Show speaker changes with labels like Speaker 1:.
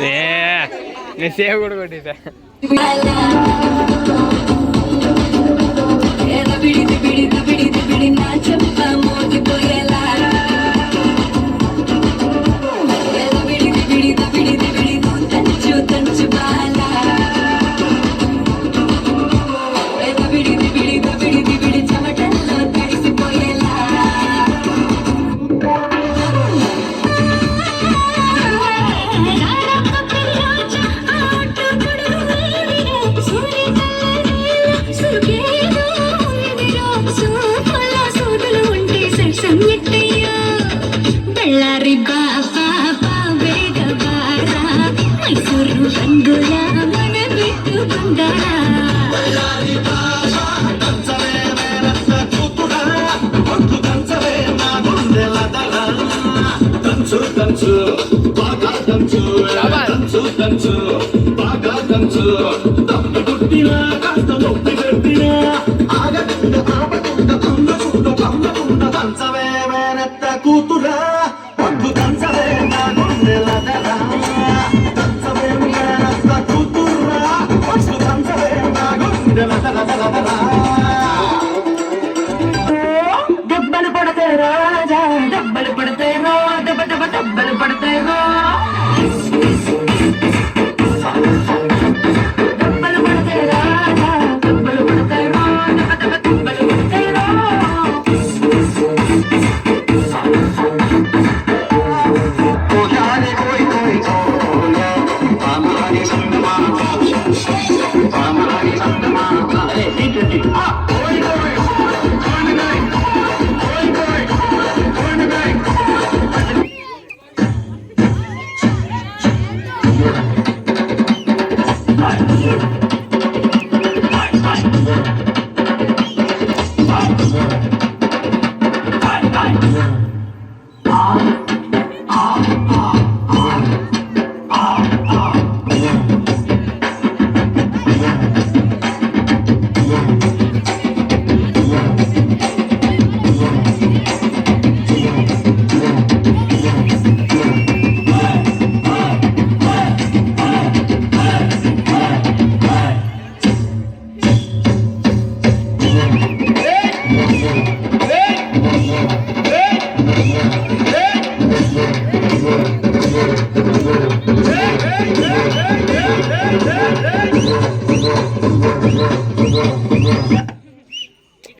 Speaker 1: నేను సేవ్ కూడా కొట్టేసా.
Speaker 2: కూతురా పట్టు దంచవే నా గుండెల దరా దంచవే మేనత్త కూతురా పట్టు దంచవే నా గుండెల దరా దెబ్బలు పడతే రాజా దెబ్బలు పడతే రా దెబ్బ దెబ్బ దెబ్బలు పడతే రా దెబ్బలు పడతే రాజా దెబ్బలు పడతే రా దెబ్బ దెబ్బ దెబ్బలు పడతే రా